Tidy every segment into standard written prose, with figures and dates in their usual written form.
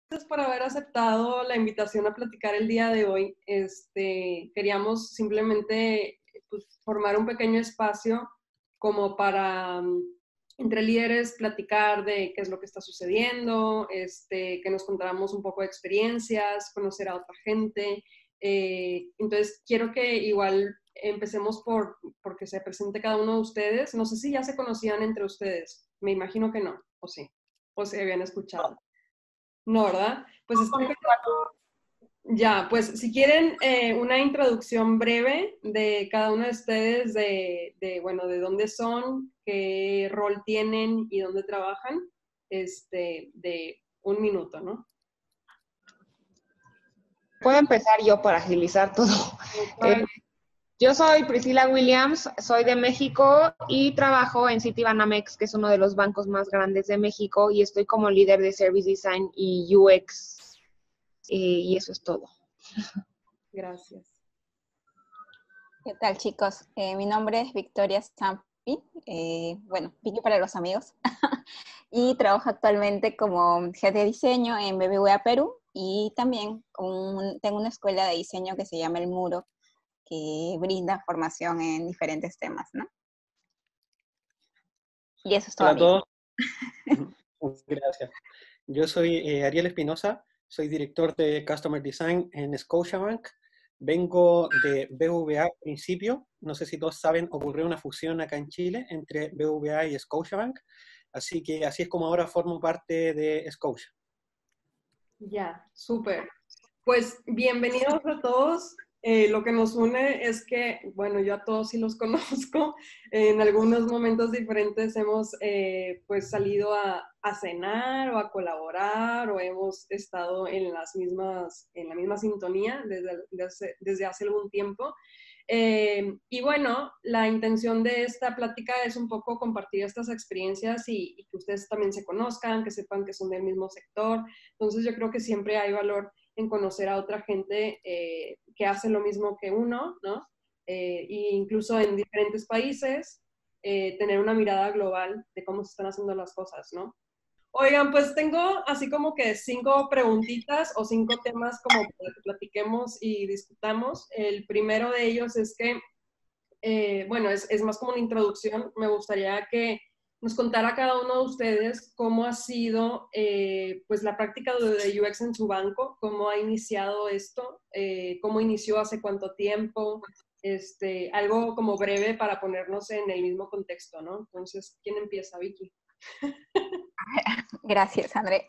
Gracias por haber aceptado la invitación a platicar el día de hoy. Queríamos simplemente pues, formar un pequeño espacio como para entre líderes platicar de qué es lo que está sucediendo, que nos contáramos un poco de experiencias, conocer a otra gente. Entonces, quiero que igual empecemos porque se presente cada uno de ustedes. No sé si ya se conocían entre ustedes. Me imagino que no, o sí, o se habían escuchado. No, ¿verdad? Pues ya, pues si quieren una introducción breve de cada uno de ustedes, bueno, de dónde son, qué rol tienen y dónde trabajan, de un minuto, ¿no? Puedo empezar yo para agilizar todo. Eh, Vale. yo soy Priscila Williams, soy de México y trabajo en Citibanamex, que es uno de los bancos más grandes de México, y estoy como líder de Service Design y UX, y eso es todo. Gracias. ¿Qué tal, chicos? Mi nombre es Victoria Zampi, bueno, Vicky para los amigos, y trabajo actualmente como jefe de diseño en BBVA Perú, y también tengo una escuela de diseño que se llama El Muro, que brinda formación en diferentes temas, ¿no? Y eso es todo. Hola a todos. Gracias. Yo soy Ariel Espinosa, soy director de Customer Design en Scotiabank. Vengo de BBVA al principio. No sé si todos saben, ocurrió una fusión acá en Chile entre BBVA y Scotiabank. Así que así es como ahora formo parte de Scotia. Ya, súper. Pues bienvenidos a todos. Lo que nos une es que, bueno, yo a todos sí los conozco. En algunos momentos diferentes hemos pues salido a cenar o a colaborar o hemos estado en la misma sintonía desde hace algún tiempo. Y bueno, la intención de esta plática es un poco compartir estas experiencias y que ustedes también se conozcan, que sepan que son del mismo sector. Entonces yo creo que siempre hay valor en conocer a otra gente que hace lo mismo que uno, ¿no? E incluso en diferentes países, tener una mirada global de cómo se están haciendo las cosas, ¿no? Oigan, pues tengo así como que 5 preguntitas o 5 temas como para que platiquemos y discutamos. El primero de ellos es que, bueno, es más como una introducción. Me gustaría que nos contara cada uno de ustedes cómo ha sido pues la práctica de UX en su banco, cómo ha iniciado esto, cómo inició, hace cuánto tiempo, algo como breve para ponernos en el mismo contexto, ¿no? Entonces, ¿quién empieza, Vicky? Gracias, André.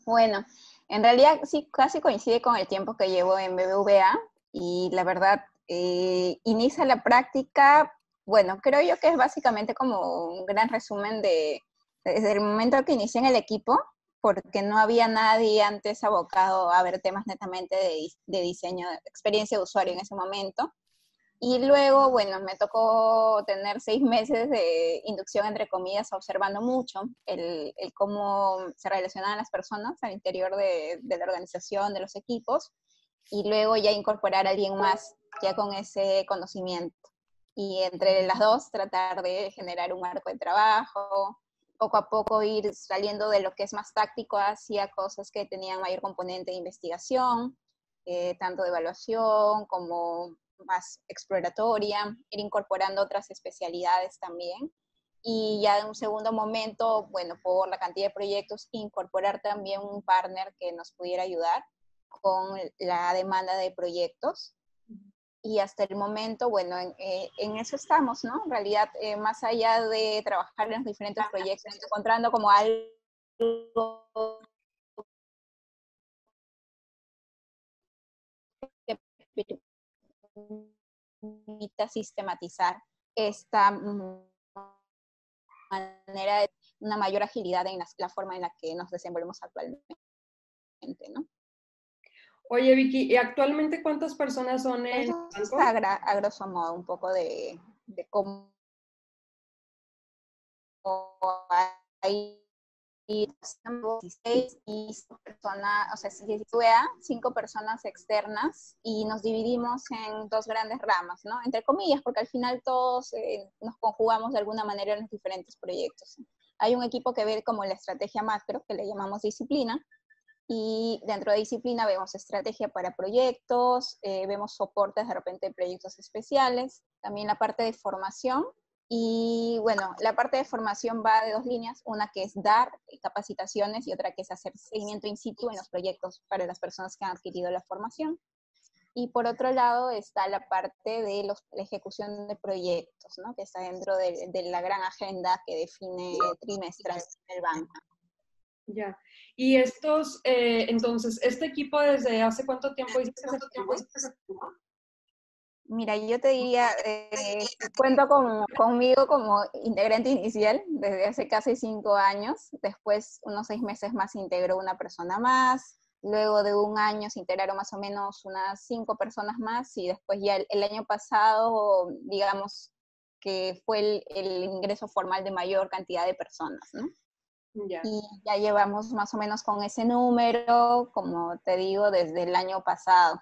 Bueno, en realidad sí casi coincide con el tiempo que llevo en BBVA y la verdad inicia la práctica, bueno, creo yo que es básicamente como un gran resumen desde el momento que inicié en el equipo, porque no había nadie antes abocado a ver temas netamente de diseño, de experiencia de usuario en ese momento. Y luego, bueno, me tocó tener 6 meses de inducción, entre comillas, observando mucho el cómo se relacionaban las personas al interior de la organización, de los equipos, y luego ya incorporar a alguien más ya con ese conocimiento. Y entre las dos tratar de generar un marco de trabajo, poco a poco ir saliendo de lo que es más táctico hacia cosas que tenían mayor componente de investigación, tanto de evaluación como más exploratoria, ir incorporando otras especialidades también. Y ya en un segundo momento, bueno, por la cantidad de proyectos, incorporar también un partner que nos pudiera ayudar con la demanda de proyectos. Y hasta el momento, bueno, en eso estamos, ¿no? En realidad, más allá de trabajar en los diferentes proyectos, encontrando como algo que permita sistematizar esta manera de una mayor agilidad en la forma en la que nos desenvolvemos actualmente, ¿no? Oye, Vicky, ¿y actualmente cuántas personas son en el Eso es banco? a grosso modo un poco de cómo hay 16 y 5 personas, o sea, si vea 5 personas externas y nos dividimos en 2 grandes ramas, ¿no? Entre comillas, porque al final todos nos conjugamos de alguna manera en los diferentes proyectos. Hay un equipo que ve como la estrategia macro, que le llamamos disciplina, Y dentro de disciplina vemos estrategia para proyectos, vemos soportes de repente de proyectos especiales, también la parte de formación. Y bueno, la parte de formación va de dos líneas, una que es dar capacitaciones y otra que es hacer seguimiento in situ en los proyectos para las personas que han adquirido la formación. Y por otro lado está la parte de la ejecución de proyectos, ¿no? Que está dentro de la gran agenda que define trimestral el banco. Ya. Y entonces, ¿este equipo desde hace cuánto tiempo dices que se formó? Mira, yo te diría, cuento conmigo como integrante inicial desde hace casi 5 años. Después, unos 6 meses más, se integró una persona más. Luego de un año se integraron más o menos unas 5 personas más. Y después ya el año pasado, digamos, que fue el ingreso formal de mayor cantidad de personas, ¿no? Ya. Y ya llevamos más o menos con ese número, como te digo, desde el año pasado.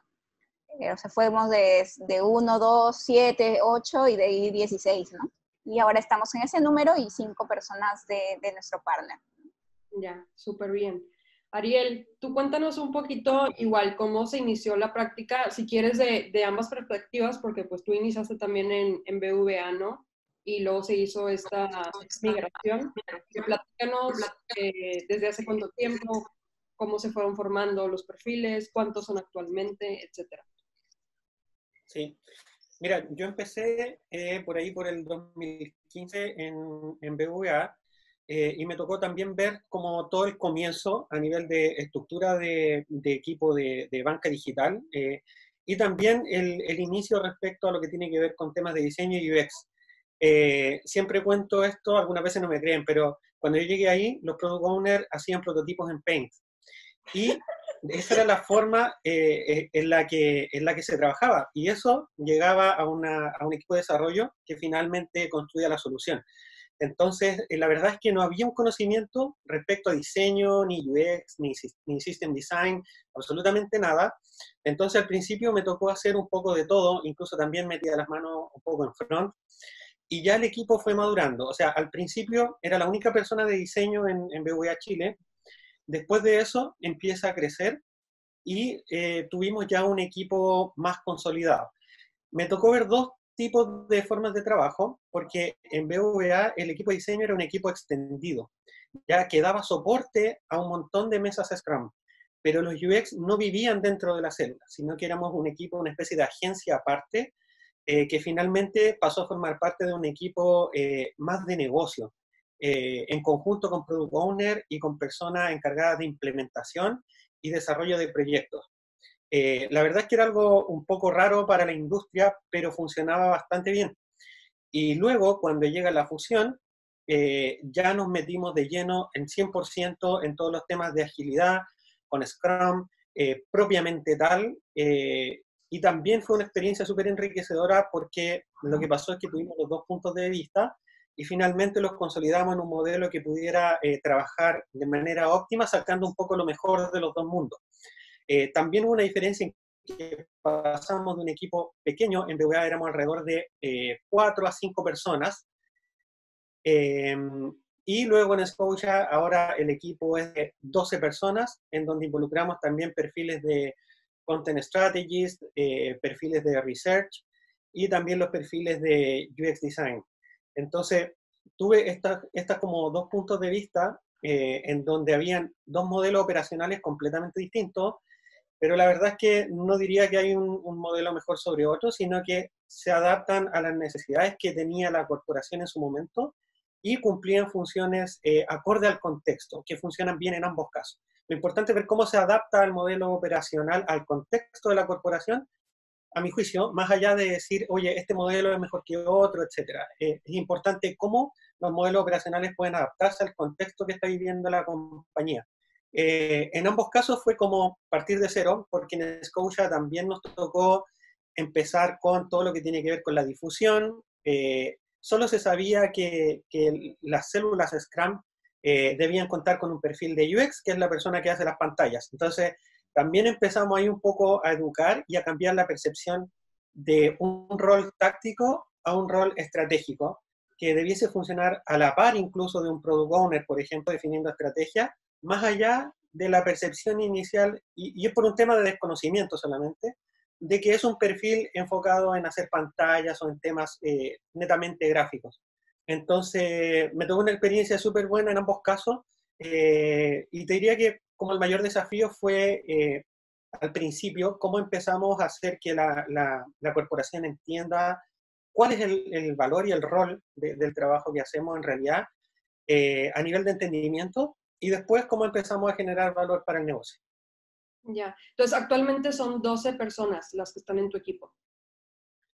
O sea, fuimos de 1, 2, 7, 8 y de ahí 16, ¿no? Y ahora estamos en ese número y 5 personas de nuestro partner. Ya, súper bien. Ariel, tú cuéntanos un poquito igual cómo se inició la práctica, si quieres de ambas perspectivas, porque pues tú iniciaste también en BVA, ¿no? Y luego se hizo esta migración. Platícanos desde hace cuánto tiempo, cómo se fueron formando los perfiles, cuántos son actualmente, etcétera. Sí, mira, yo empecé por ahí por el 2015 en BVA y me tocó también ver como todo el comienzo a nivel de estructura de equipo de banca digital y también el inicio respecto a lo que tiene que ver con temas de diseño y UX. Siempre cuento esto, algunas veces no me creen, pero cuando yo llegué ahí, los product owners hacían prototipos en Paint. Y esa era la forma en la que se trabajaba. Y eso llegaba a un equipo de desarrollo que finalmente construía la solución. Entonces, la verdad es que no había un conocimiento respecto a diseño, ni UX, ni System Design, absolutamente nada. Entonces, al principio me tocó hacer un poco de todo, incluso también metía las manos un poco en front. Y ya el equipo fue madurando. O sea, al principio era la única persona de diseño en BVA Chile. Después de eso empieza a crecer y tuvimos ya un equipo más consolidado. Me tocó ver dos tipos de formas de trabajo, porque en BVA el equipo de diseño era un equipo extendido, ya que daba soporte a un montón de mesas Scrum, pero los UX no vivían dentro de la célula, sino que éramos un equipo, una especie de agencia aparte, que finalmente pasó a formar parte de un equipo más de negocio, en conjunto con Product Owner y con personas encargadas de implementación y desarrollo de proyectos. La verdad es que era algo un poco raro para la industria, pero funcionaba bastante bien. Y luego, cuando llega la fusión, ya nos metimos de lleno en 100% en todos los temas de agilidad, con Scrum, propiamente tal, y también fue una experiencia súper enriquecedora porque lo que pasó es que tuvimos los dos puntos de vista y finalmente los consolidamos en un modelo que pudiera trabajar de manera óptima, sacando un poco lo mejor de los dos mundos. También hubo una diferencia en que pasamos de un equipo pequeño, en BVA éramos alrededor de 4 a 5 personas, y luego en Scotia ahora el equipo es de 12 personas, en donde involucramos también perfiles de Content Strategies, perfiles de Research y también los perfiles de UX Design. Entonces, tuve estas como dos puntos de vista en donde habían dos modelos operacionales completamente distintos, pero la verdad es que no diría que hay un modelo mejor sobre otro, sino que se adaptan a las necesidades que tenía la corporación en su momento y cumplían funciones acorde al contexto, que funcionan bien en ambos casos. Lo importante es ver cómo se adapta el modelo operacional al contexto de la corporación, a mi juicio, más allá de decir, oye, este modelo es mejor que otro, etc. Es importante cómo los modelos operacionales pueden adaptarse al contexto que está viviendo la compañía. En ambos casos fue como partir de cero, porque en Scotia también nos tocó empezar con todo lo que tiene que ver con la difusión. Solo se sabía que las células Scrum debían contar con un perfil de UX, que es la persona que hace las pantallas. Entonces, también empezamos ahí un poco a educar y a cambiar la percepción de un rol táctico a un rol estratégico, que debiese funcionar a la par incluso de un product owner, por ejemplo, definiendo estrategia, más allá de la percepción inicial, y es por un tema de desconocimiento solamente, de que es un perfil enfocado en hacer pantallas o en temas netamente gráficos. Entonces, me tocó una experiencia súper buena en ambos casos, y te diría que como el mayor desafío fue al principio cómo empezamos a hacer que la corporación entienda cuál es el valor y el rol del trabajo que hacemos en realidad a nivel de entendimiento, y después cómo empezamos a generar valor para el negocio. Ya. Entonces, actualmente son 12 personas las que están en tu equipo.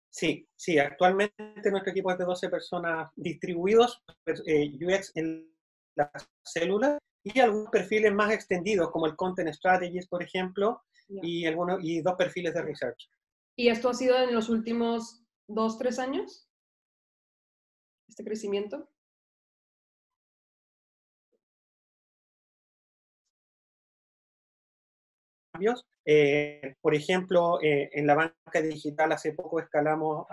Sí, sí, actualmente nuestro equipo es de 12 personas distribuidos, UX en las células, y algunos perfiles más extendidos, como el Content Strategist, por ejemplo, Ya. y 2 perfiles de Research. ¿Y esto ha sido en los últimos 2, 3 años? ¿Este crecimiento? Por ejemplo, en la banca digital hace poco escalamos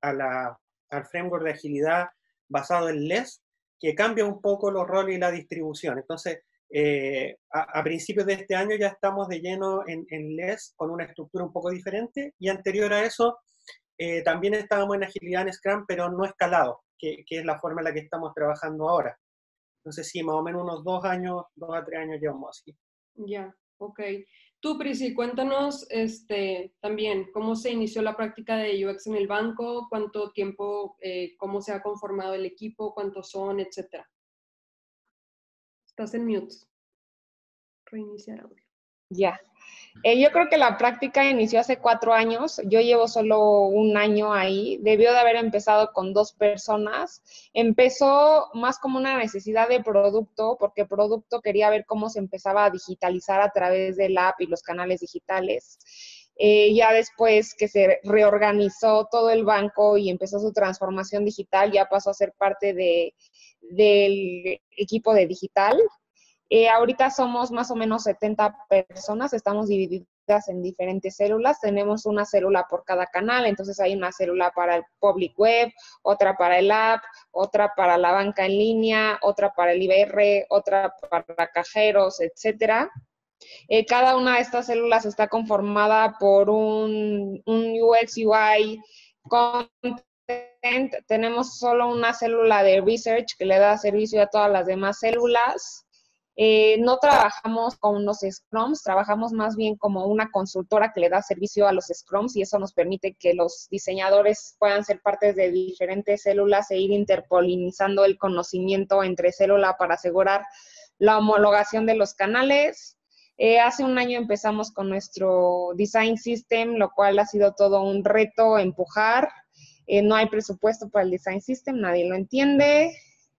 al framework de agilidad basado en LESS, que cambia un poco los roles y la distribución. Entonces, a principios de este año ya estamos de lleno en LESS con una estructura un poco diferente, y anterior a eso también estábamos en agilidad en Scrum, pero no escalado, que es la forma en la que estamos trabajando ahora. Entonces, sí, más o menos unos 2 años, 2 a 3 años llevamos así. Ya, ok. Tú, Prisi, cuéntanos también cómo se inició la práctica de UX en el banco, cuánto tiempo, cómo se ha conformado el equipo, cuántos son, etcétera. Estás en mute. Reiniciar audio. Ya. Yo creo que la práctica inició hace 4 años, yo llevo solo un año ahí, debió de haber empezado con 2 personas, empezó más como una necesidad de producto, porque producto quería ver cómo se empezaba a digitalizar a través del app y los canales digitales. Ya después que se reorganizó todo el banco y empezó su transformación digital, ya pasó a ser parte del equipo de digital. Ahorita somos más o menos 70 personas, estamos divididas en diferentes células, tenemos una célula por cada canal, entonces hay una célula para el public web, otra para el app, otra para la banca en línea, otra para el IBR, otra para cajeros, etcétera. Cada una de estas células está conformada por un UX, UI, content. Tenemos solo una célula de research que le da servicio a todas las demás células. No trabajamos con los Scrums, trabajamos más bien como una consultora que le da servicio a los Scrums, y eso nos permite que los diseñadores puedan ser parte de diferentes células e ir interpolinizando el conocimiento entre célula para asegurar la homologación de los canales. Hace un año empezamos con nuestro Design System, lo cual ha sido todo un reto empujar. No hay presupuesto para el Design System, nadie lo entiende,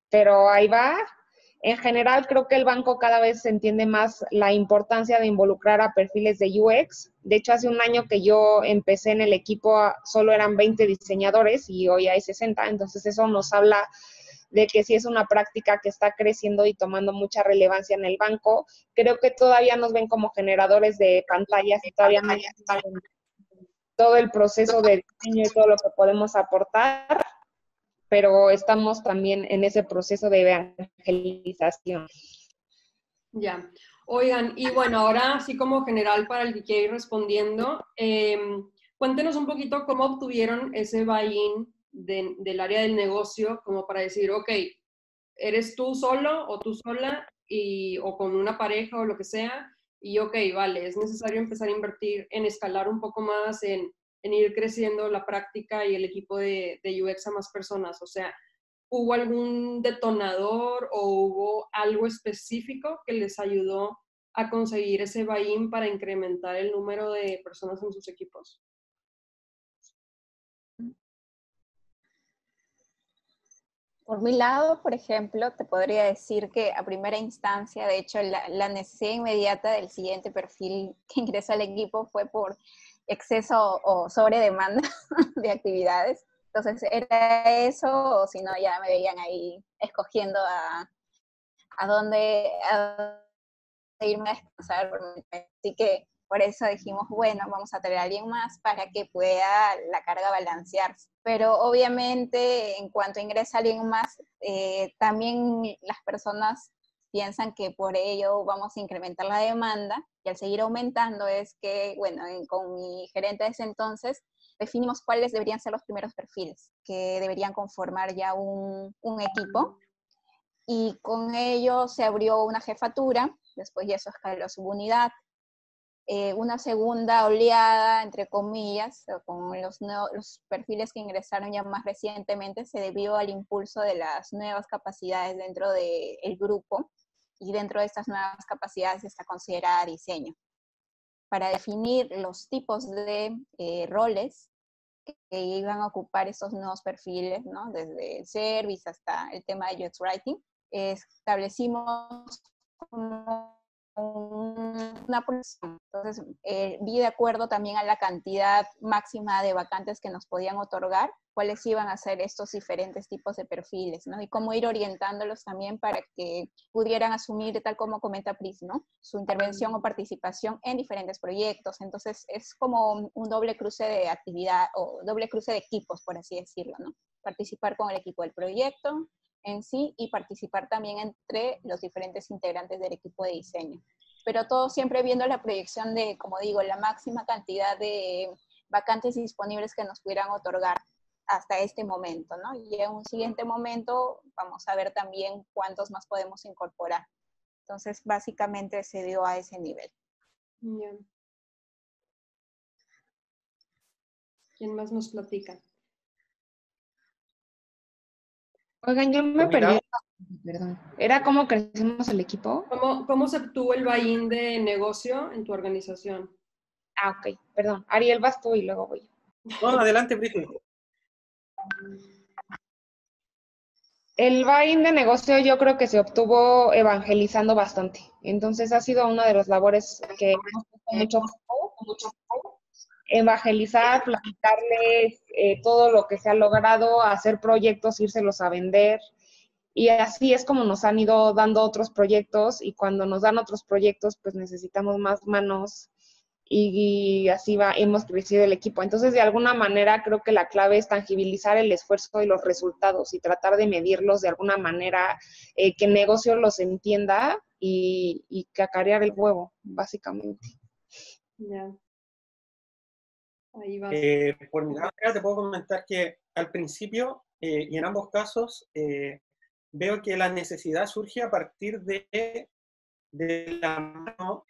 pero ahí va. En general, creo que el banco cada vez entiende más la importancia de involucrar a perfiles de UX. De hecho, hace un año que yo empecé en el equipo, solo eran 20 diseñadores y hoy hay 60. Entonces, eso nos habla de que sí es una práctica que está creciendo y tomando mucha relevancia en el banco. Creo que todavía nos ven como generadores de pantallas y todavía no saben todo el proceso de diseño y todo lo que podemos aportar, pero estamos también en ese proceso de evangelización. Ya. Oigan, y bueno, ahora así como general para el que quiera ir respondiendo, cuéntenos un poquito cómo obtuvieron ese buy-in del área del negocio, como para decir, ok, eres tú solo o tú sola, o con una pareja o lo que sea, y ok, vale, es necesario empezar a invertir en escalar un poco más, en ir creciendo la práctica y el equipo de UX a más personas. O sea, ¿hubo algún detonador o hubo algo específico que les ayudó a conseguir ese buy-in para incrementar el número de personas en sus equipos? Por mi lado, por ejemplo, te podría decir que a primera instancia, de hecho, la necesidad inmediata del siguiente perfil que ingresó al equipo fue por exceso o sobredemanda de actividades. Entonces, era eso, o si no, ya me veían ahí escogiendo a dónde irme a descansar. Así que por eso dijimos, bueno, vamos a traer a alguien más para que pueda la carga balancearse. Pero obviamente, en cuanto ingresa alguien más, también las personas piensan que por ello vamos a incrementar la demanda, y al seguir aumentando es que, bueno, con mi gerente de ese entonces, definimos cuáles deberían ser los primeros perfiles que deberían conformar ya un equipo, y con ello se abrió una jefatura, después ya eso escaló a subunidad, una segunda oleada, entre comillas, con los perfiles que ingresaron ya más recientemente, se debió al impulso de las nuevas capacidades dentro del grupo, y dentro de estas nuevas capacidades está considerada diseño, para definir los tipos de roles que iban a ocupar esos nuevos perfiles, ¿no? Desde el service hasta el tema de UX Writing. Establecimos una posición. Entonces, vi de acuerdo también a la cantidad máxima de vacantes que nos podían otorgar, cuáles iban a ser estos diferentes tipos de perfiles, ¿no? Y cómo ir orientándolos también para que pudieran asumir, tal como comenta Pris, ¿no? Su intervención o participación en diferentes proyectos. Entonces, es como un doble cruce de actividad, o doble cruce de equipos, por así decirlo, ¿no? Participar con el equipo del proyecto en sí, y participar también entre los diferentes integrantes del equipo de diseño. Pero todo siempre viendo la proyección de, como digo, la máxima cantidad de vacantes disponibles que nos pudieran otorgar hasta este momento, ¿no? Y en un siguiente momento vamos a ver también cuántos más podemos incorporar. Entonces, básicamente se dio a ese nivel. Yeah. ¿Quién más nos platica? Oigan, yo me perdí. Perdón. ¿Era cómo crecimos el equipo? ¿Cómo se obtuvo el buy-in de negocio en tu organización? Ah, ok, perdón. Ariel, vas tú y luego voy. No, adelante, Brittany. El buy-in de negocio yo creo que se obtuvo evangelizando bastante. Entonces ha sido una de las labores que hemos puesto mucho foco, evangelizar, platicarles todo lo que se ha logrado, hacer proyectos, írselos a vender. Y así es como nos han ido dando otros proyectos, y cuando nos dan otros proyectos, pues necesitamos más manos, y así hemos crecido el equipo. Entonces, de alguna manera, creo que la clave es tangibilizar el esfuerzo y los resultados y tratar de medirlos de alguna manera, que el negocio los entienda y cacarear el huevo, básicamente. Ya. Ahí vas. Por mi lado, te puedo comentar que al principio, y en ambos casos, veo que la necesidad surge a partir de la mano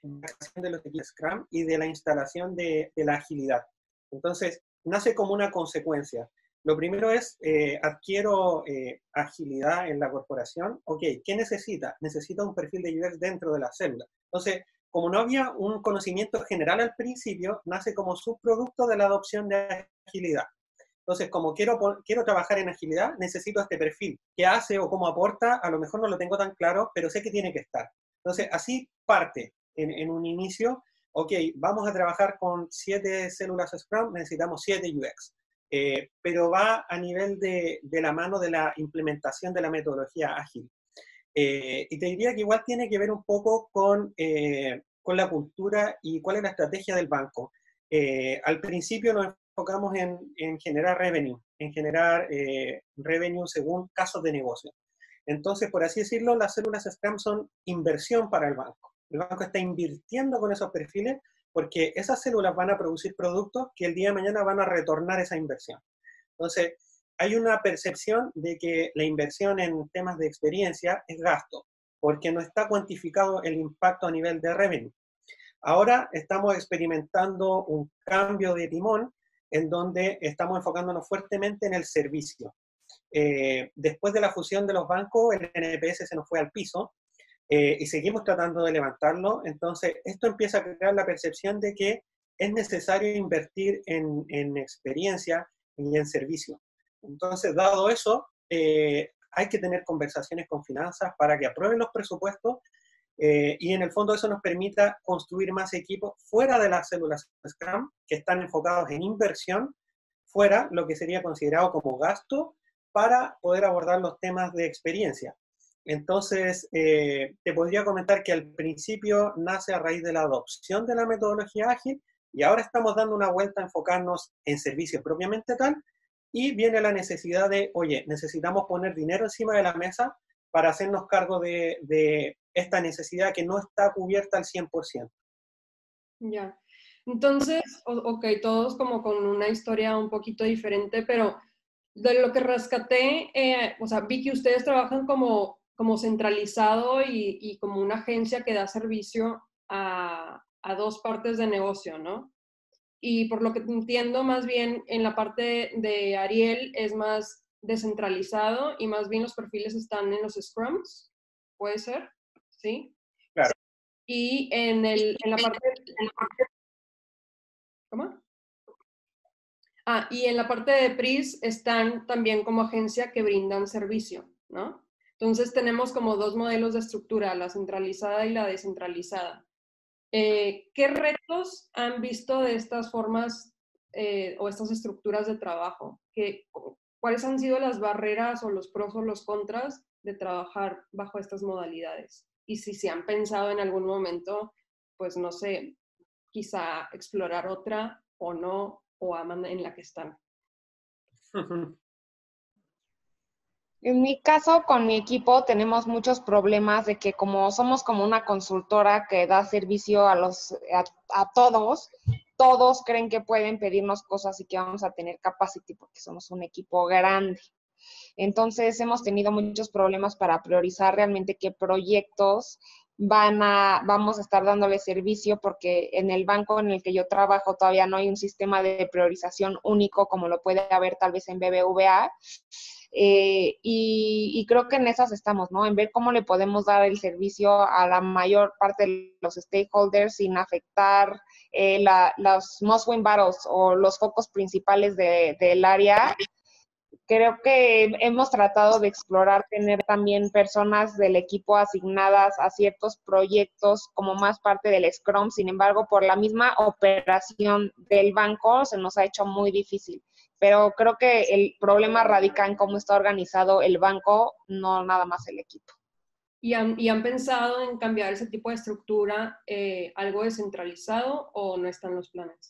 de los equipos Scrum y de la instalación de la agilidad. Entonces, nace como una consecuencia. Lo primero es, adquiero agilidad en la corporación. Ok, ¿qué necesita? Necesita un perfil de UX dentro de la célula. Entonces, como no había un conocimiento general al principio, nace como subproducto de la adopción de agilidad. Entonces, como quiero trabajar en agilidad, necesito este perfil. ¿Qué hace o cómo aporta? A lo mejor no lo tengo tan claro, pero sé que tiene que estar. Entonces, así parte en un inicio. Ok, vamos a trabajar con 7 células Scrum, necesitamos 7 UX. Pero va a nivel de la mano de la implementación de la metodología ágil. Y te diría que igual tiene que ver un poco con la cultura y cuál es la estrategia del banco. Al principio nos enfocamos en generar revenue, revenue según casos de negocio. Entonces, por así decirlo, las células Scrum son inversión para el banco. El banco está invirtiendo con esos perfiles porque esas células van a producir productos que el día de mañana van a retornar esa inversión. Entonces, hay una percepción de que la inversión en temas de experiencia es gasto, porque no está cuantificado el impacto a nivel de revenue. Ahora estamos experimentando un cambio de timón en donde estamos enfocándonos fuertemente en el servicio. Después de la fusión de los bancos, el NPS se nos fue al piso y seguimos tratando de levantarlo. Entonces, esto empieza a crear la percepción de que es necesario invertir en experiencia y en servicio. Entonces, dado eso, hay que tener conversaciones con finanzas para que aprueben los presupuestos y en el fondo eso nos permita construir más equipos fuera de las células Scrum que están enfocados en inversión, fuera lo que sería considerado como gasto para poder abordar los temas de experiencia. Entonces, te podría comentar que al principio nace a raíz de la adopción de la metodología ágil y ahora estamos dando una vuelta a enfocarnos en servicios propiamente tal y viene la necesidad de, oye, necesitamos poner dinero encima de la mesa para hacernos cargo de esta necesidad que no está cubierta al 100%. Ya. Entonces, ok, todos como con una historia un poquito diferente, pero de lo que rescaté, o sea, vi que ustedes trabajan como centralizado y como una agencia que da servicio a dos partes de negocio, ¿no? Y por lo que entiendo, más bien en la parte de Ariel es más descentralizado y más bien los perfiles están en los scrums, ¿puede ser? ¿Sí? Claro. Y en la parte... ¿Cómo? Y en la parte de PRIS están también como agencia que brindan servicio, ¿no? Entonces tenemos como dos modelos de estructura, la centralizada y la descentralizada. ¿Qué retos han visto de estas formas o estas estructuras de trabajo? ¿Cuáles han sido las barreras o los pros o los contras de trabajar bajo estas modalidades? Y si se han pensado en algún momento, pues no sé, quizá explorar otra o no, o aman en la que están. En mi caso, con mi equipo, tenemos muchos problemas de que como somos como una consultora que da servicio a todos, todos creen que pueden pedirnos cosas y que vamos a tener capacity porque somos un equipo grande. Entonces, hemos tenido muchos problemas para priorizar realmente qué proyectos vamos a estar dándole servicio, porque en el banco en el que yo trabajo todavía no hay un sistema de priorización único como lo puede haber tal vez en BBVA. Y creo que en esas estamos, ¿no? En ver cómo le podemos dar el servicio a la mayor parte de los stakeholders sin afectar los must-win battles o los focos principales del área. Creo que hemos tratado de explorar tener también personas del equipo asignadas a ciertos proyectos como más parte del Scrum. Sin embargo, por la misma operación del banco se nos ha hecho muy difícil. Pero creo que el problema radica en cómo está organizado el banco, no nada más el equipo. ¿Y han pensado en cambiar ese tipo de estructura, algo descentralizado, o no están los planes?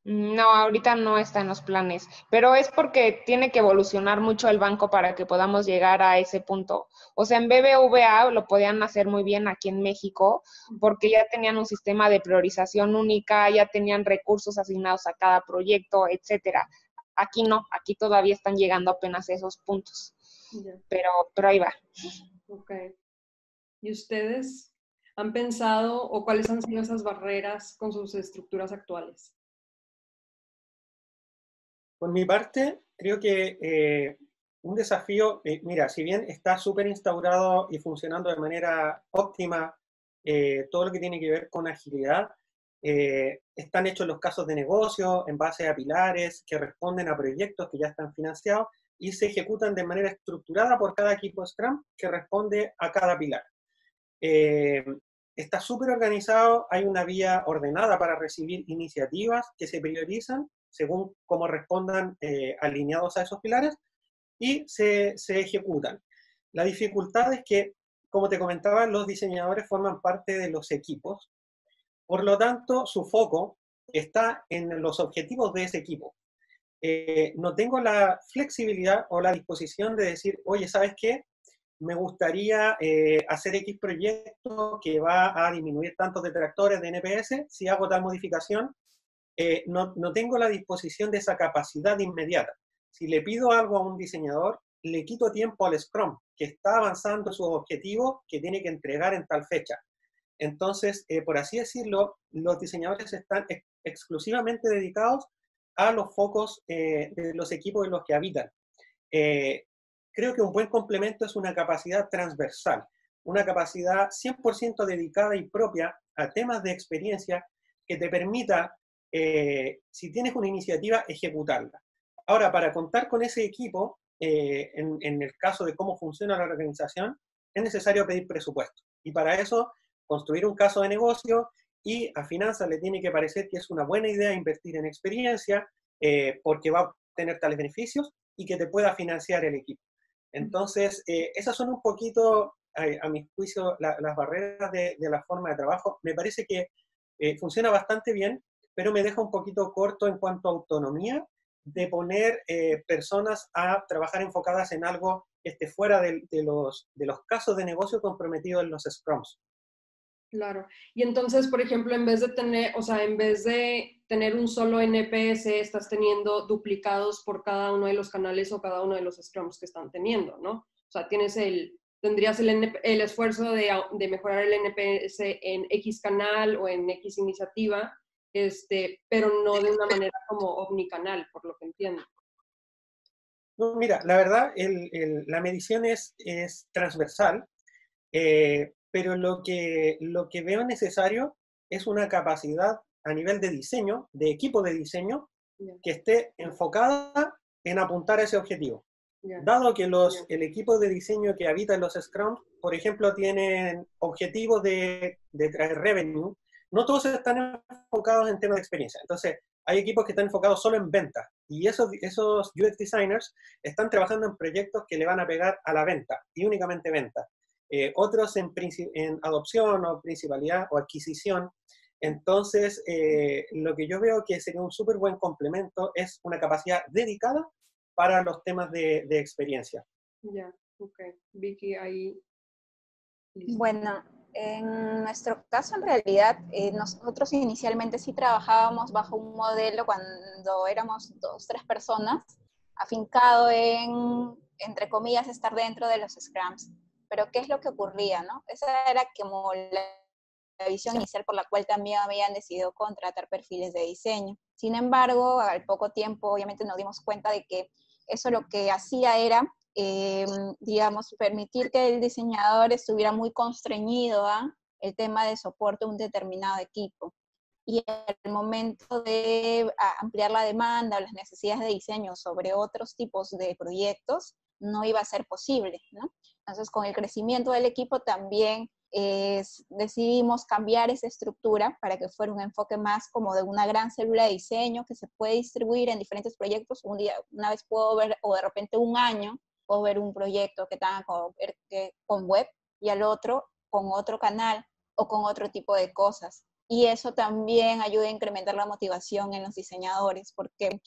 No, ahorita no está en los planes, pero es porque tiene que evolucionar mucho el banco para que podamos llegar a ese punto. O sea, en BBVA lo podían hacer muy bien aquí en México porque ya tenían un sistema de priorización única, ya tenían recursos asignados a cada proyecto, etcétera. Aquí no, aquí todavía están llegando apenas a esos puntos, Yeah. pero ahí va. Ok. ¿Y ustedes han pensado o cuáles han sido esas barreras con sus estructuras actuales? Por mi parte, creo que un desafío, mira, si bien está súper instaurado y funcionando de manera óptima todo lo que tiene que ver con agilidad, están hechos los casos de negocio en base a pilares que responden a proyectos que ya están financiados y se ejecutan de manera estructurada por cada equipo Scrum que responde a cada pilar. Está súper organizado, hay una vía ordenada para recibir iniciativas que se priorizan según cómo respondan alineados a esos pilares y se ejecutan. La dificultad es que, como te comentaba, los diseñadores forman parte de los equipos, por lo tanto, su foco está en los objetivos de ese equipo. No tengo la flexibilidad o la disposición de decir, oye, ¿sabes qué? Me gustaría hacer X proyecto que va a disminuir tantos detractores de NPS. Si hago tal modificación, no tengo la disposición de esa capacidad inmediata. Si le pido algo a un diseñador, le quito tiempo al Scrum, que está avanzando sus objetivos que tiene que entregar en tal fecha. Entonces, por así decirlo, los diseñadores están exclusivamente dedicados a los focos de los equipos en los que habitan. Creo que un buen complemento es una capacidad transversal, una capacidad 100% dedicada y propia a temas de experiencia que te permita, si tienes una iniciativa, ejecutarla. Ahora, para contar con ese equipo, en el caso de cómo funciona la organización, es necesario pedir presupuesto. Y para eso, construir un caso de negocio, y a finanzas le tiene que parecer que es una buena idea invertir en experiencia, porque va a obtener tales beneficios y que te pueda financiar el equipo. Entonces, esas son un poquito, a mi juicio, las barreras de la forma de trabajo. Me parece que funciona bastante bien, pero me deja un poquito corto en cuanto a autonomía de poner personas a trabajar enfocadas en algo que esté fuera de los casos de negocio comprometidos en los Scrums. Claro. Y entonces, por ejemplo, en vez de tener, o sea, en vez de tener un solo NPS, estás teniendo duplicados por cada uno de los canales o cada uno de los Scrums que están teniendo, ¿no? O sea, tendrías el esfuerzo de mejorar el NPS en X canal o en X iniciativa, pero no de una manera como omnicanal, por lo que entiendo. No, mira, la verdad, la medición es transversal, pero lo que veo necesario es una capacidad a nivel de diseño, de equipo de diseño, que esté enfocada en apuntar a ese objetivo. Dado que el equipo de diseño que habita en los Scrum, por ejemplo, tienen objetivos de traer revenue, no todos están enfocados en temas de experiencia. Entonces, hay equipos que están enfocados solo en venta, y esos UX designers están trabajando en proyectos que le van a pegar a la venta, y únicamente venta. Otros en adopción o principalidad o adquisición. Entonces, lo que yo veo que sería un súper buen complemento es una capacidad dedicada para los temas de experiencia. Ya, ok. Vicky, ahí. Listo. Bueno, en nuestro caso, en realidad, nosotros inicialmente sí trabajábamos bajo un modelo cuando éramos 2, 3 personas, afincado entre comillas, estar dentro de los Scrums. Pero ¿qué es lo que ocurría, no? Esa era como la visión inicial por la cual también habían decidido contratar perfiles de diseño. Sin embargo, al poco tiempo, obviamente nos dimos cuenta de que eso lo que hacía era, digamos, permitir que el diseñador estuviera muy constreñido a el tema de soporte a un determinado equipo. Y al momento de ampliar la demanda o las necesidades de diseño sobre otros tipos de proyectos, no iba a ser posible, ¿no? Entonces, con el crecimiento del equipo también decidimos cambiar esa estructura para que fuera un enfoque más como de una gran célula de diseño que se puede distribuir en diferentes proyectos. Una vez puedo ver, o de repente un año, puedo ver un proyecto que tenga con web y al otro con otro canal o con otro tipo de cosas. Y eso también ayuda a incrementar la motivación en los diseñadores, porque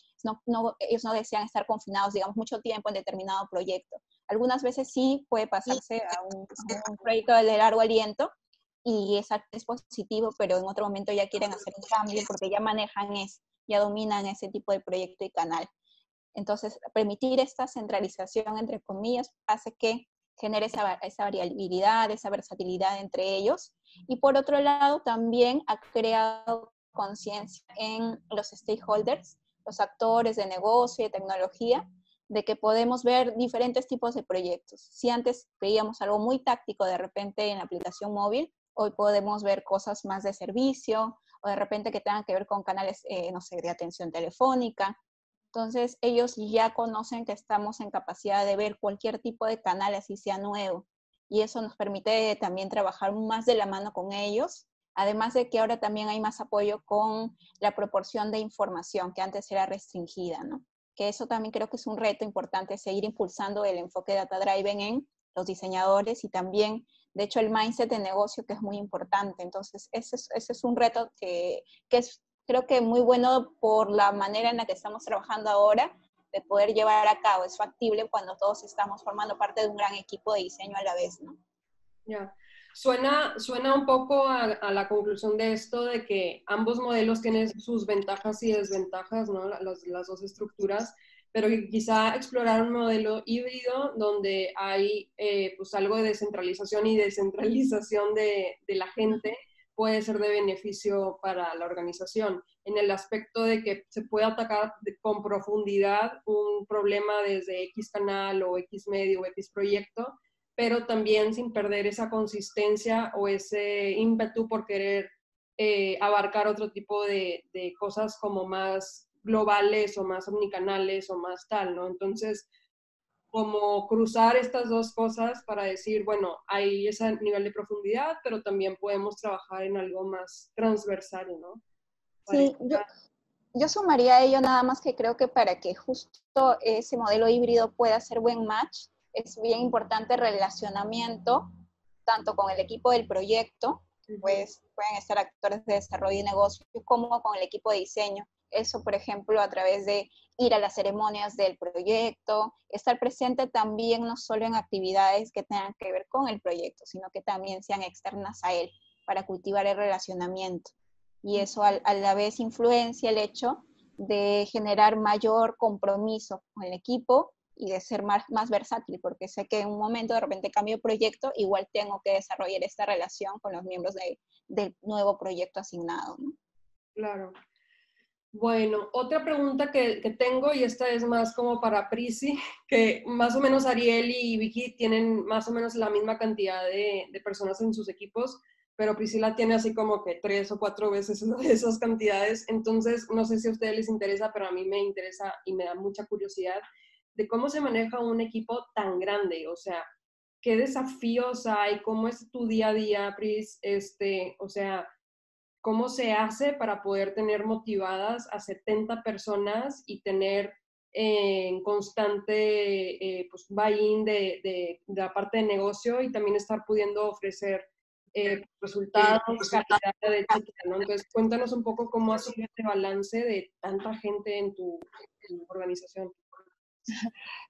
ellos no desean estar confinados, digamos, mucho tiempo en determinado proyecto. Algunas veces sí puede pasarse a un proyecto de largo aliento y es positivo, pero en otro momento ya quieren hacer un cambio porque ya manejan ya dominan ese tipo de proyecto y canal. Entonces, permitir esta centralización, entre comillas, hace que genere esa variabilidad, esa versatilidad entre ellos. Y por otro lado, también ha creado conciencia en los stakeholders, los actores de negocio y de tecnología, de que podemos ver diferentes tipos de proyectos. Si antes veíamos algo muy táctico de repente en la aplicación móvil, hoy podemos ver cosas más de servicio o de repente que tengan que ver con canales, no sé, de atención telefónica. Entonces, ellos ya conocen que estamos en capacidad de ver cualquier tipo de canal, así sea nuevo. Y eso nos permite también trabajar más de la mano con ellos. Además de que ahora también hay más apoyo con la proporción de información, que antes era restringida, ¿no? Que eso también creo que es un reto importante, seguir impulsando el enfoque data-driven en los diseñadores y también, de hecho, el mindset de negocio, que es muy importante. Entonces, ese es un reto que es, creo que muy bueno por la manera en la que estamos trabajando ahora, de poder llevar a cabo. Es factible cuando todos estamos formando parte de un gran equipo de diseño a la vez, ¿no? Ya. Suena un poco a la conclusión de esto de que ambos modelos tienen sus ventajas y desventajas, ¿no? Las dos estructuras, pero quizá explorar un modelo híbrido donde hay pues algo de descentralización y descentralización de la gente puede ser de beneficio para la organización, en el aspecto de que se puede atacar con profundidad un problema desde X canal o X medio o X proyecto, pero también sin perder esa consistencia o ese ímpetu por querer abarcar otro tipo de cosas como más globales o más omnicanales o más tal, ¿no? Entonces, como cruzar estas dos cosas para decir, bueno, hay ese nivel de profundidad, pero también podemos trabajar en algo más transversal, ¿no? Sí, yo sumaría a ello nada más que creo que para que justo ese modelo híbrido pueda ser buen match, es bien importante el relacionamiento, tanto con el equipo del proyecto, pues pueden estar actores de desarrollo y negocio, como con el equipo de diseño, Eso, por ejemplo, a través de ir a las ceremonias del proyecto, estar presente también no solo en actividades que tengan que ver con el proyecto, sino que también sean externas a él, para cultivar el relacionamiento. Y eso a la vez influencia el hecho de generar mayor compromiso con el equipo y de ser más versátil, porque sé que en un momento de repente cambio de proyecto, igual tengo que desarrollar esta relación con los miembros del nuevo proyecto asignado, ¿no? Claro. Bueno, otra pregunta que tengo, y esta es más como para Prisi, que más o menos Ariel y Vicky tienen más o menos la misma cantidad de personas en sus equipos, pero Priscila tiene así como que 3 o 4 veces esas cantidades. Entonces, no sé si a ustedes les interesa, pero a mí me interesa y me da mucha curiosidad de cómo se maneja un equipo tan grande. O sea, ¿qué desafíos hay? ¿Cómo es tu día a día, Pris? O sea, ¿cómo se hace para poder tener motivadas a 70 personas y tener en constante pues, buy-in de la parte de negocio y también estar pudiendo ofrecer resultados, calidad, etcétera, ¿no? Entonces, cuéntanos un poco cómo ha sido este balance de tanta gente en tu organización.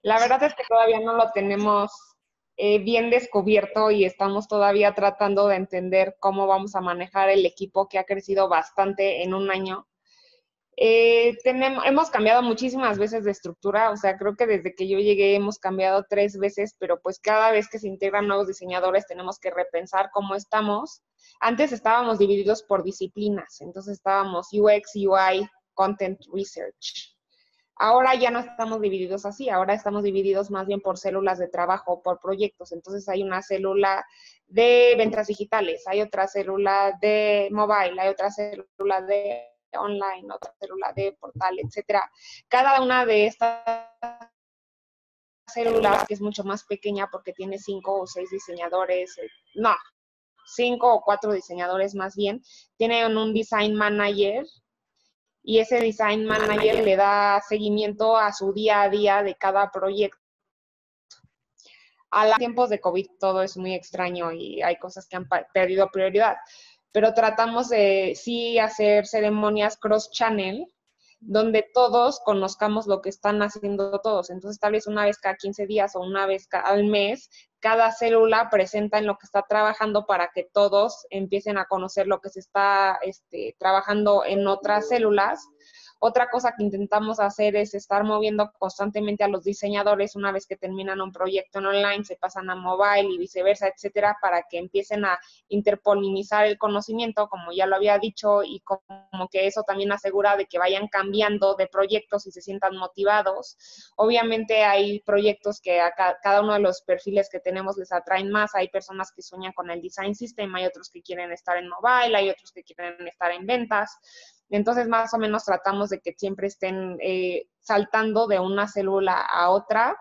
La verdad es que todavía no lo tenemos bien descubierto y estamos todavía tratando de entender cómo vamos a manejar el equipo que ha crecido bastante en un año. Hemos cambiado muchísimas veces de estructura, o sea, creo que desde que yo llegué hemos cambiado 3 veces, pero pues cada vez que se integran nuevos diseñadores tenemos que repensar cómo estamos. Antes estábamos divididos por disciplinas, entonces estábamos UX, UI, Content Research. Ahora ya no estamos divididos así, ahora estamos divididos más bien por células de trabajo, por proyectos. Entonces hay una célula de ventas digitales, hay otra célula de mobile, hay otra célula de online, otra célula de portal, etcétera. Cada una de estas células, que es mucho más pequeña porque tiene 5 o 6 diseñadores, no, 5 o 4 diseñadores más bien, tienen un design manager y ese design manager le da seguimiento a su día a día de cada proyecto. A los tiempos de COVID todo es muy extraño y hay cosas que han perdido prioridad, pero tratamos de sí hacer ceremonias cross-channel donde todos conozcamos lo que están haciendo todos. Entonces, tal vez una vez cada 15 días o una vez al mes, cada célula presenta en lo que está trabajando para que todos empiecen a conocer lo que se está trabajando en otras células. Otra cosa que intentamos hacer es estar moviendo constantemente a los diseñadores una vez que terminan un proyecto en online, se pasan a mobile y viceversa, etcétera, para que empiecen a interpolinizar el conocimiento, como ya lo había dicho, y como que eso también asegura de que vayan cambiando de proyectos y se sientan motivados. Obviamente hay proyectos que a cada uno de los perfiles que tenemos les atraen más. Hay personas que sueñan con el design system, hay otros que quieren estar en mobile, hay otros que quieren estar en ventas. Entonces, más o menos tratamos de que siempre estén saltando de una célula a otra.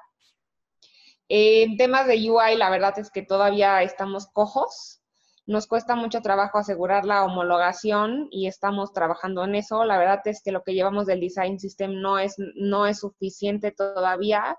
En temas de UI, la verdad es que todavía estamos cojos. Nos cuesta mucho trabajo asegurar la homologación y estamos trabajando en eso. La verdad es que lo que llevamos del Design System no es suficiente todavía.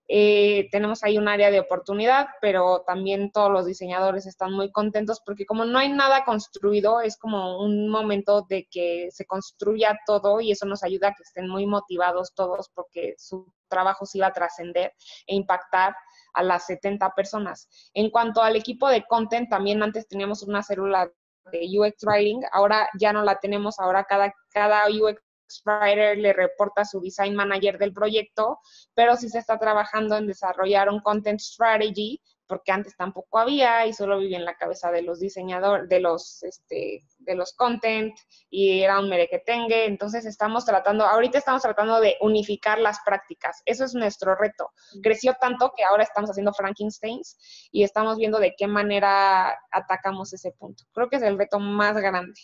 Tenemos ahí un área de oportunidad, pero también todos los diseñadores están muy contentos porque como no hay nada construido, es como un momento de que se construya todo y eso nos ayuda a que estén muy motivados todos porque su trabajo sí va a trascender e impactar a las 70 personas. En cuanto al equipo de content, también antes teníamos una célula de UX Writing, ahora ya no la tenemos, ahora cada UX Writer le reporta a su design manager del proyecto, pero sí se está trabajando en desarrollar un content strategy, porque antes tampoco había y solo vivía en la cabeza de los diseñadores, de los content, y era un merequetengue. Entonces ahorita estamos tratando de unificar las prácticas. Eso es nuestro reto. Creció tanto que ahora estamos haciendo Frankensteins y estamos viendo de qué manera atacamos ese punto. Creo que es el reto más grande.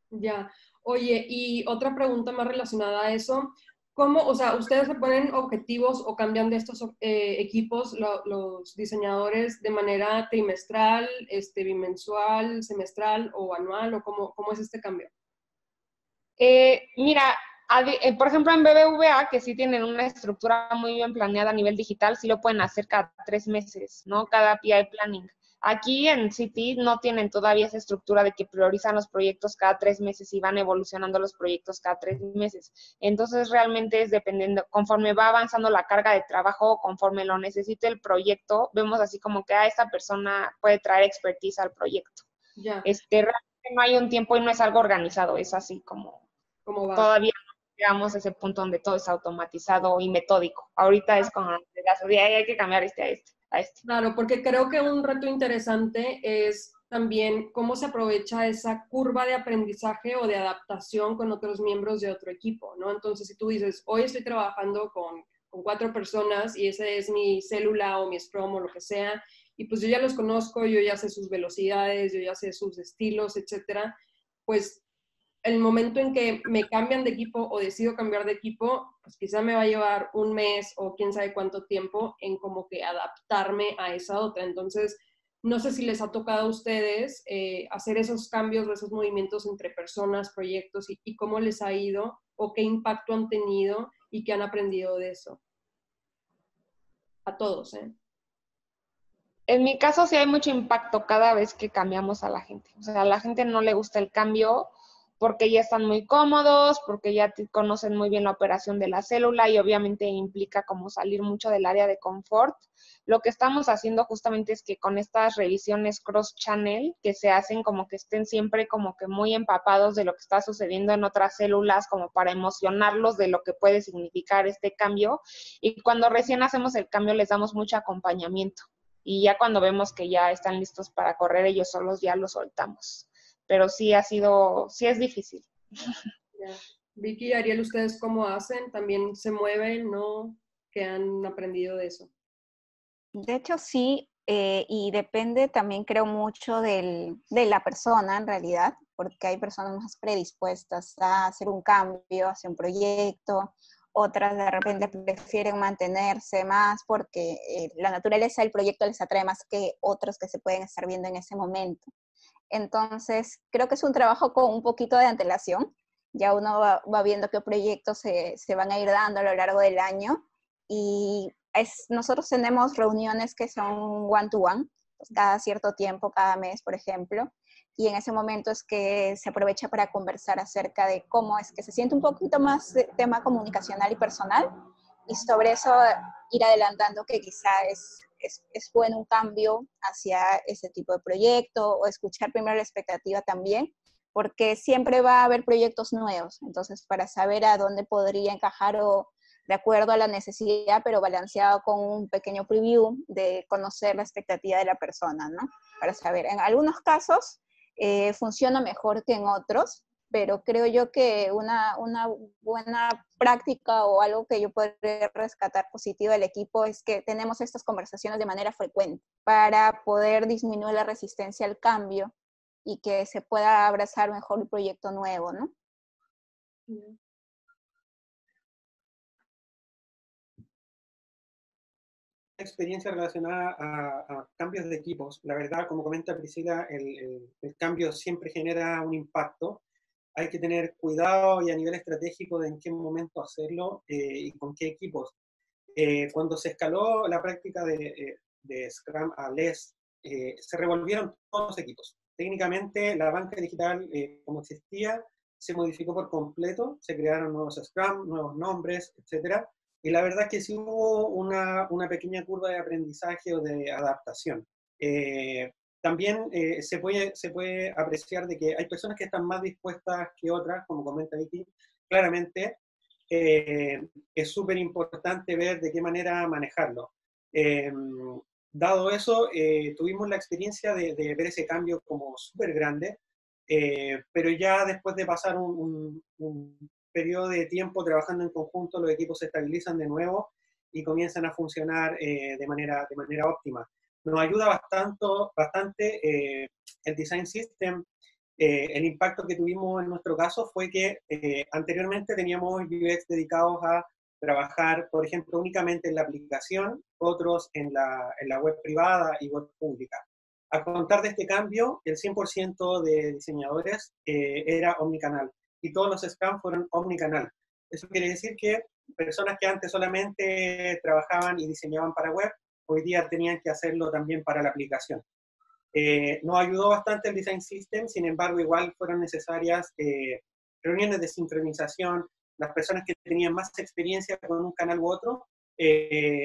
Ya. Oye, y otra pregunta más relacionada a eso, ¿cómo, o sea, ustedes se ponen objetivos o cambian de estos equipos, los diseñadores, de manera trimestral, bimensual, semestral o anual, o cómo es este cambio? Mira, por ejemplo, en BBVA, que sí tienen una estructura muy bien planeada a nivel digital, sí lo pueden hacer cada 3 meses, ¿no? Cada PI planning. Aquí en City no tienen todavía esa estructura de que priorizan los proyectos cada 3 meses y van evolucionando los proyectos cada 3 meses. Entonces realmente es dependiendo, conforme va avanzando la carga de trabajo, conforme lo necesite el proyecto, vemos así como que esta persona puede traer expertise al proyecto. Ya. Realmente no hay un tiempo y no es algo organizado, es así como ¿Cómo va? todavía no llegamos a ese punto donde todo es automatizado y metódico. Ahorita es como, hay que cambiar a este. Claro, porque creo que un reto interesante es también cómo se aprovecha esa curva de aprendizaje o de adaptación con otros miembros de otro equipo, ¿no? Entonces, si tú dices, hoy estoy trabajando con 4 personas y ese es mi célula o mi Scrum o lo que sea, y pues yo ya los conozco, yo ya sé sus velocidades, yo ya sé sus estilos, etcétera, pues el momento en que me cambian de equipo o decido cambiar de equipo, pues quizá me va a llevar un mes o quién sabe cuánto tiempo en como que adaptarme a esa otra. Entonces, no sé si les ha tocado a ustedes hacer esos cambios o esos movimientos entre personas, proyectos y cómo les ha ido o qué impacto han tenido y qué han aprendido de eso. A todos, ¿eh? En mi caso sí hay mucho impacto cada vez que cambiamos a la gente. O sea, a la gente no le gusta el cambio porque ya están muy cómodos, porque ya conocen muy bien la operación de la célula y obviamente implica como salir mucho del área de confort. Lo que estamos haciendo justamente es que con estas revisiones cross-channel que se hacen como que estén siempre como que muy empapados de lo que está sucediendo en otras células, como para emocionarlos de lo que puede significar este cambio. Y cuando recién hacemos el cambio les damos mucho acompañamiento. Y ya cuando vemos que ya están listos para correr ellos solos, ya los soltamos. Pero sí sí es difícil. Ya. Vicky y Ariel, ¿ustedes cómo hacen? ¿También se mueven, no? ¿Qué han aprendido de eso? De hecho, sí, y depende también, creo, mucho de la persona en realidad, porque hay personas más predispuestas a hacer un cambio, hacer un proyecto, otras de repente prefieren mantenerse más porque la naturaleza del proyecto les atrae más que otros que se pueden estar viendo en ese momento. Entonces, creo que es un trabajo con un poquito de antelación. Ya uno va viendo qué proyectos se van a ir dando a lo largo del año. Y nosotros tenemos reuniones que son one-to-one, pues cada cierto tiempo, cada mes, por ejemplo. Y en ese momento es que se aprovecha para conversar acerca de cómo es que se siente un poquito más de tema comunicacional y personal. Y sobre eso ir adelantando que quizá es bueno un cambio hacia ese tipo de proyecto o escuchar primero la expectativa también, porque siempre va a haber proyectos nuevos. Entonces, para saber a dónde podría encajar o de acuerdo a la necesidad, pero balanceado con un pequeño preview de conocer la expectativa de la persona, ¿no? Para saber, en algunos casos funciona mejor que en otros, pero creo yo que una buena práctica o algo que yo podría rescatar positivo del equipo es que tenemos estas conversaciones de manera frecuente para poder disminuir la resistencia al cambio y que se pueda abrazar mejor el proyecto nuevo, ¿no? Experiencia relacionada a cambios de equipos. La verdad, como comenta Priscila, el cambio siempre genera un impacto. Hay que tener cuidado y a nivel estratégico de en qué momento hacerlo y con qué equipos. Cuando se escaló la práctica de Scrum a LESS, se revolvieron todos los equipos. Técnicamente, la banca digital, como existía, se modificó por completo, se crearon nuevos Scrum, nuevos nombres, etcétera. Y la verdad es que sí hubo una pequeña curva de aprendizaje o de adaptación. También se puede apreciar de que hay personas que están más dispuestas que otras, como comenta Vicky, claramente. Es súper importante ver de qué manera manejarlo. Dado eso, tuvimos la experiencia de ver ese cambio como súper grande, pero ya después de pasar un periodo de tiempo trabajando en conjunto, los equipos se estabilizan de nuevo y comienzan a funcionar de manera óptima. Nos ayuda bastante el Design System. El impacto que tuvimos en nuestro caso fue que anteriormente teníamos UX dedicados a trabajar, por ejemplo, únicamente en la aplicación, otros en la web privada y web pública. A contar de este cambio, el 100% de diseñadores era omnicanal y todos los Scrum fueron omnicanal. Eso quiere decir que personas que antes solamente trabajaban y diseñaban para web, hoy día tenían que hacerlo también para la aplicación. Nos ayudó bastante el Design System, sin embargo, igual fueron necesarias reuniones de sincronización, las personas que tenían más experiencia con un canal u otro,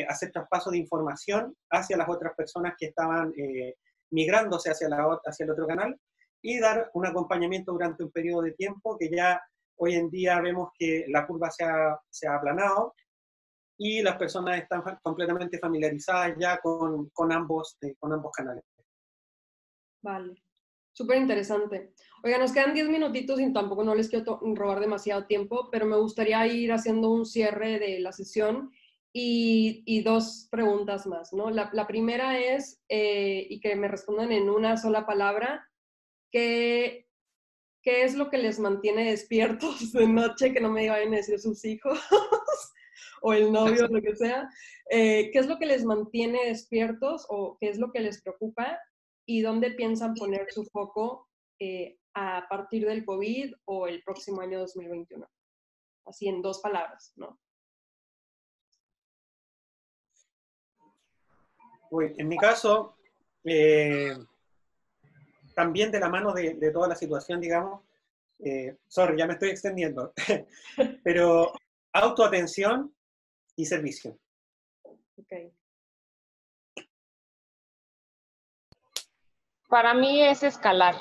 hacer traspaso de información hacia las otras personas que estaban migrándose hacia el otro canal y dar un acompañamiento durante un periodo de tiempo que ya hoy en día vemos que la curva se ha aplanado y las personas están completamente familiarizadas ya con ambos canales. Vale, súper interesante. Oiga, nos quedan 10 minutitos y tampoco no les quiero robar demasiado tiempo, pero me gustaría ir haciendo un cierre de la sesión y dos preguntas más, ¿no? La primera es, y que me respondan en una sola palabra, ¿qué es lo que les mantiene despiertos de noche? Que no me vayan a decir sus hijos o el novio, lo que sea. ¿Qué es lo que les mantiene despiertos o qué es lo que les preocupa? ¿Y dónde piensan poner su foco a partir del COVID o el próximo año 2021? Así en dos palabras, ¿no? Uy, en mi caso, también de la mano de toda la situación, digamos, sorry, ya me estoy extendiendo, pero autoatención y servicio. Okay. Para mí es escalar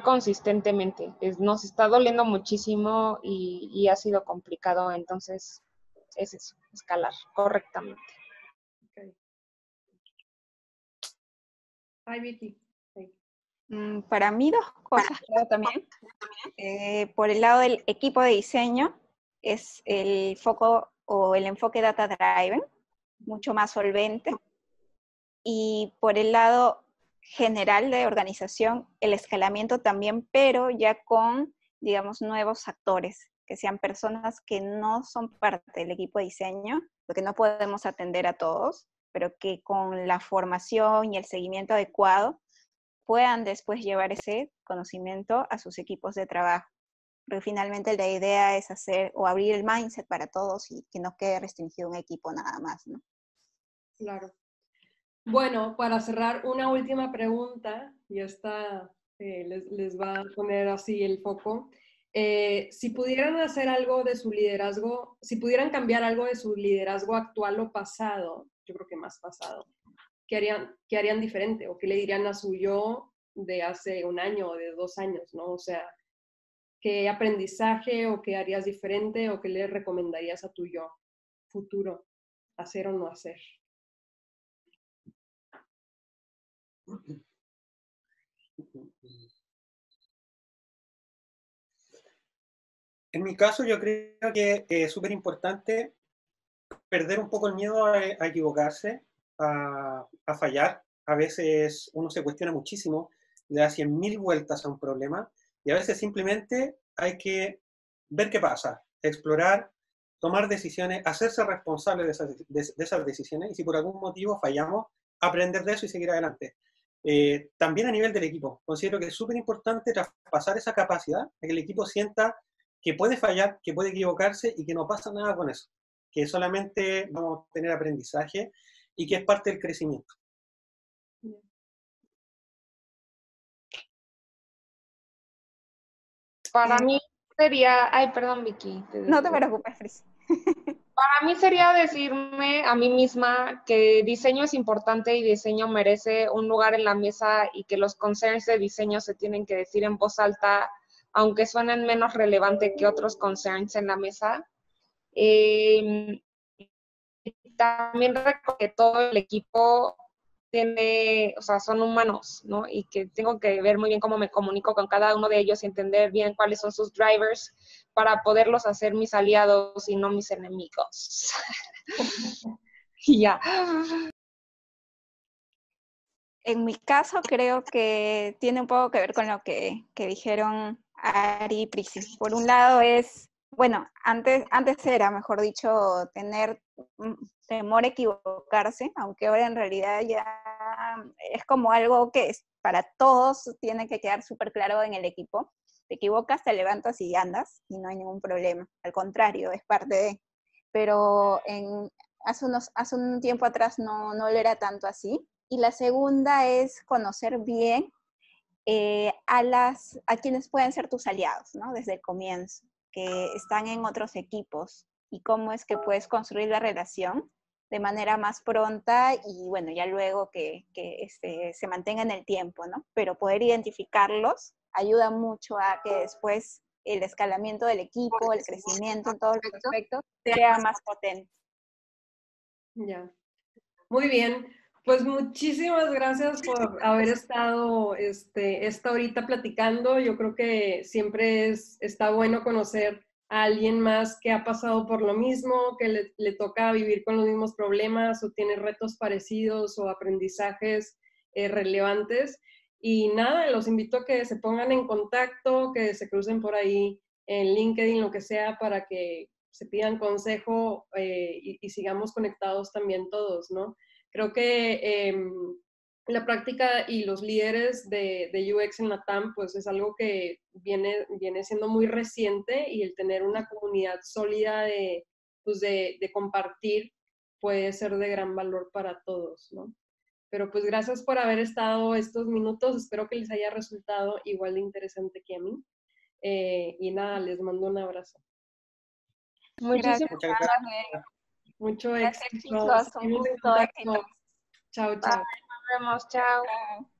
consistentemente. Nos está doliendo muchísimo y ha sido complicado, entonces es eso, escalar correctamente. Okay. Hi, Vicky. Hey. Para mí dos cosas creo también. Por el lado del equipo de diseño es el foco o el enfoque data driven, mucho más solvente. Y por el lado general de organización, el escalamiento también, pero ya con, digamos, nuevos actores, que sean personas que no son parte del equipo de diseño, porque no podemos atender a todos, pero que con la formación y el seguimiento adecuado puedan después llevar ese conocimiento a sus equipos de trabajo. Porque finalmente la idea es hacer o abrir el mindset para todos y que no quede restringido un equipo nada más, ¿no? Claro. Bueno, para cerrar, una última pregunta, y esta les va a poner así el foco. Si pudieran hacer algo de su liderazgo, si pudieran cambiar algo de su liderazgo actual o pasado, yo creo que más pasado, qué harían diferente? ¿O qué le dirían a su yo de hace un año o de 2 años, ¿no? O sea, ¿qué aprendizaje o qué harías diferente o qué le recomendarías a tu yo futuro hacer o no hacer? En mi caso, yo creo que es súper importante perder un poco el miedo a equivocarse, a fallar. A veces uno se cuestiona muchísimo, le da 100.000 vueltas a un problema y a veces simplemente hay que ver qué pasa, explorar, tomar decisiones, hacerse responsable de esas decisiones y si por algún motivo fallamos, aprender de eso y seguir adelante. También a nivel del equipo, considero que es súper importante traspasar esa capacidad de que el equipo sienta que puede fallar, que puede equivocarse y que no pasa nada con eso, que solamente vamos a tener aprendizaje y que es parte del crecimiento. Para mí sería, ay, perdón, Vicky. No te preocupes, Fris. Para mí sería decirme a mí misma que diseño es importante y diseño merece un lugar en la mesa y que los concerns de diseño se tienen que decir en voz alta, aunque suenen menos relevante que otros concerns en la mesa. También recuerdo que todo el equipo tiene, o sea, son humanos, ¿no? Y que tengo que ver muy bien cómo me comunico con cada uno de ellos y entender bien cuáles son sus drivers para poderlos hacer mis aliados y no mis enemigos. Y ya. En mi caso creo que tiene un poco que ver con lo que dijeron Ari y Prisi. Por un lado es, bueno, antes era, mejor dicho, tener temor a equivocarse, aunque ahora en realidad ya es como algo que es para todos, tiene que quedar súper claro en el equipo. Te equivocas, te levantas y andas y no hay ningún problema. Al contrario, es parte de. Pero hace un tiempo atrás no lo era tanto así. Y la segunda es conocer bien a quienes pueden ser tus aliados, ¿no? Desde el comienzo, que están en otros equipos y cómo es que puedes construir la relación de manera más pronta y bueno, ya luego que se mantenga en el tiempo, ¿no? Pero poder identificarlos ayuda mucho a que después el escalamiento del equipo, el crecimiento en todos los aspectos sea más potente. Ya. Muy bien. Pues muchísimas gracias por haber estado esta horita platicando. Yo creo que siempre está bueno conocer a alguien más que ha pasado por lo mismo, que le toca vivir con los mismos problemas o tiene retos parecidos o aprendizajes relevantes. Y nada, los invito a que se pongan en contacto, que se crucen por ahí en LinkedIn, lo que sea, para que se pidan consejo y sigamos conectados también todos, ¿no? Creo que la práctica y los líderes de UX en LATAM, pues es algo que viene siendo muy reciente y el tener una comunidad sólida pues de compartir puede ser de gran valor para todos, ¿no? Pero pues gracias por haber estado estos minutos, espero que les haya resultado igual de interesante que a mí. Y nada, les mando un abrazo. Muchísimas Muchas gracias. Mucho Gracias, éxito. chicos. Un Seguimos en gusto, contacto. éxito. Chao, Bye, chao. nos vemos, chao. Chao.